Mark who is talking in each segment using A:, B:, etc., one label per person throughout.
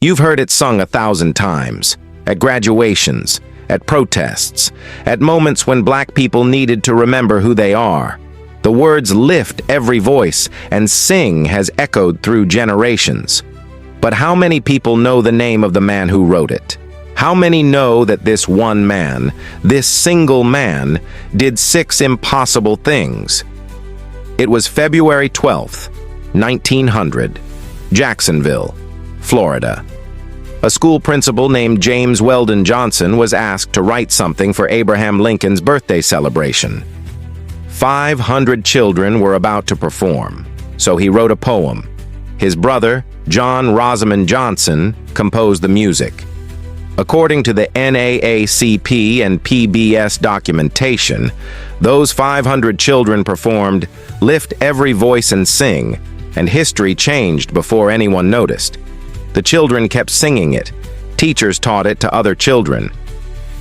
A: You've heard it sung 1,000 times, at graduations, at protests, at moments when black people needed to remember who they are. The words lift every voice, and sing has echoed through generations. But how many people know the name of the man who wrote it? How many know that this one man, this single man, did 6 impossible things? It was February 12th, 1900, Jacksonville, Florida. A school principal named James Weldon Johnson was asked to write something for Abraham Lincoln's birthday celebration. 500 children were about to perform, so he wrote a poem. His brother, John Rosamond Johnson, composed the music. According to the NAACP and PBS documentation, those 500 children performed "Lift Every Voice and Sing," and history changed before anyone noticed. The children kept singing it. Teachers taught it to other children.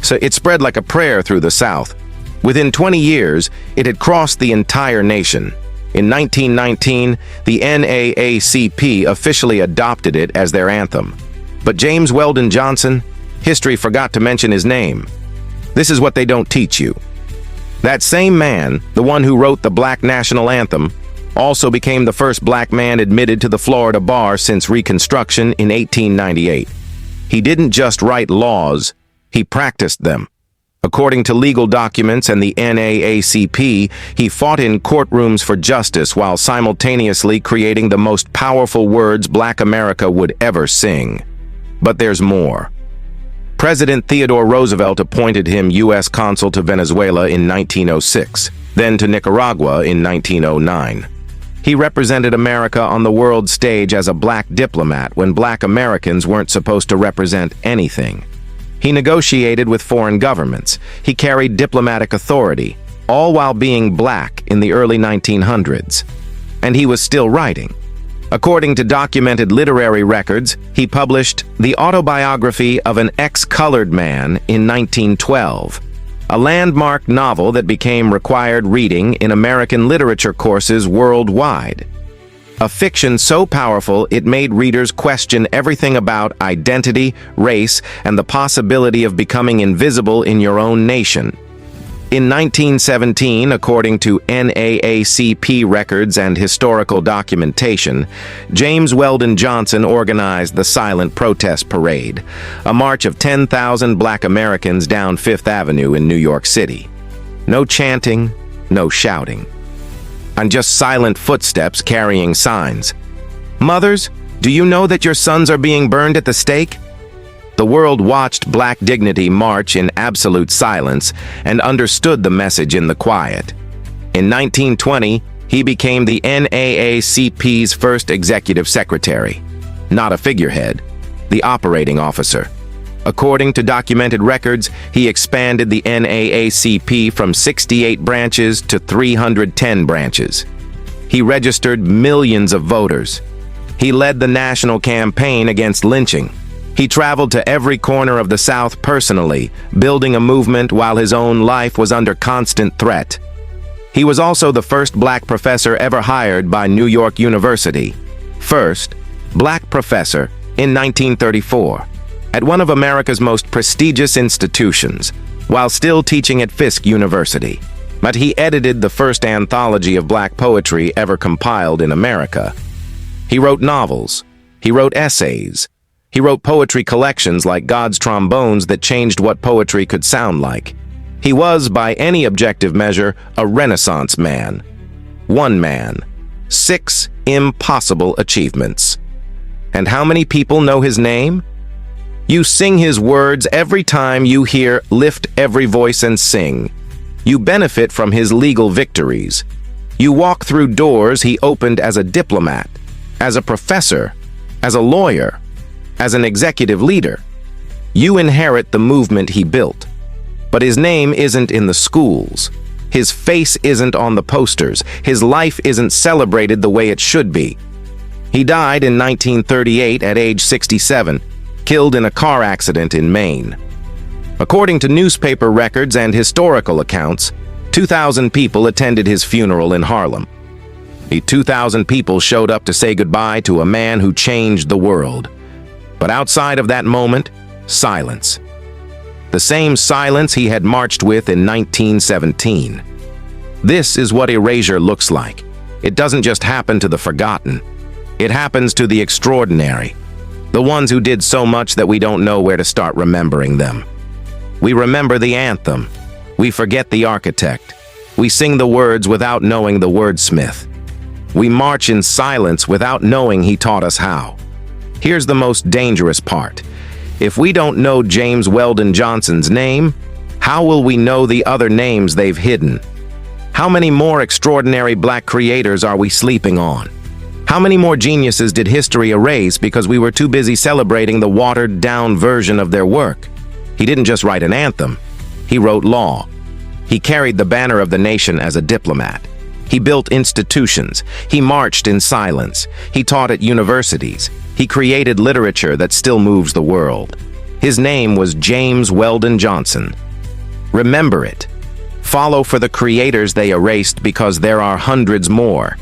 A: So it spread like a prayer through the South. Within 20 years, it had crossed the entire nation. In 1919, the NAACP officially adopted it as their anthem. But James Weldon Johnson, history forgot to mention his name. This is what they don't teach you. That same man, the one who wrote the Black National Anthem, also became the first black man admitted to the Florida bar since Reconstruction in 1898. He didn't just write laws, he practiced them. According to legal documents and the NAACP, he fought in courtrooms for justice while simultaneously creating the most powerful words Black America would ever sing. But there's more. President Theodore Roosevelt appointed him U.S. consul to Venezuela in 1906, then to Nicaragua in 1909. He represented America on the world stage as a black diplomat when black Americans weren't supposed to represent anything. He negotiated with foreign governments. He carried diplomatic authority, all while being black in the early 1900s. And he was still writing. According to documented literary records, he published The Autobiography of an Ex-Colored Man in 1912, a landmark novel that became required reading in American literature courses worldwide. A fiction so powerful it made readers question everything about identity, race, and the possibility of becoming invisible in your own nation. In 1917, according to NAACP records and historical documentation, James Weldon Johnson organized the Silent Protest Parade, a march of 10,000 black Americans down Fifth Avenue in New York City. No chanting, no shouting, and just silent footsteps carrying signs. "Mothers, do you know that your sons are being burned at the stake?" The world watched black dignity march in absolute silence and understood the message in the quiet. In 1920, he became the NAACP's first executive secretary, not a figurehead, the operating officer. According to documented records, he expanded the NAACP from 68 branches to 310 branches. He registered millions of voters. He led the national campaign against lynching. He traveled to every corner of the South personally, building a movement while his own life was under constant threat. He was also the first black professor ever hired by New York University. First black professor in 1934, at one of America's most prestigious institutions, while still teaching at Fisk University. But he edited the first anthology of black poetry ever compiled in America. He wrote novels. He wrote essays. He wrote poetry collections like God's Trombones that changed what poetry could sound like. He was, by any objective measure, a Renaissance man. One man. 6 impossible achievements. And how many people know his name? You sing his words every time you hear "Lift Every Voice and Sing." You benefit from his legal victories. You walk through doors he opened as a diplomat, as a professor, as a lawyer, as an executive leader. You inherit the movement he built. But his name isn't in the schools. His face isn't on the posters. His life isn't celebrated the way it should be. He died in 1938 at age 67, killed in a car accident in Maine. According to newspaper records and historical accounts, 2,000 people attended his funeral in Harlem. 2,000 people showed up to say goodbye to a man who changed the world. But outside of that moment, silence. The same silence he had marched with in 1917. This is what erasure looks like. It doesn't just happen to the forgotten. It happens to the extraordinary. The ones who did so much that we don't know where to start remembering them. We remember the anthem. We forget the architect. We sing the words without knowing the wordsmith. We march in silence without knowing he taught us how. Here's the most dangerous part. If we don't know James Weldon Johnson's name, how will we know the other names they've hidden? How many more extraordinary black creators are we sleeping on? How many more geniuses did history erase because we were too busy celebrating the watered-down version of their work? He didn't just write an anthem. He wrote law. He carried the banner of the nation as a diplomat. He built institutions. He marched in silence. He taught at universities. He created literature that still moves the world. His name was James Weldon Johnson. Remember it. Follow for the creators they erased, because there are hundreds more.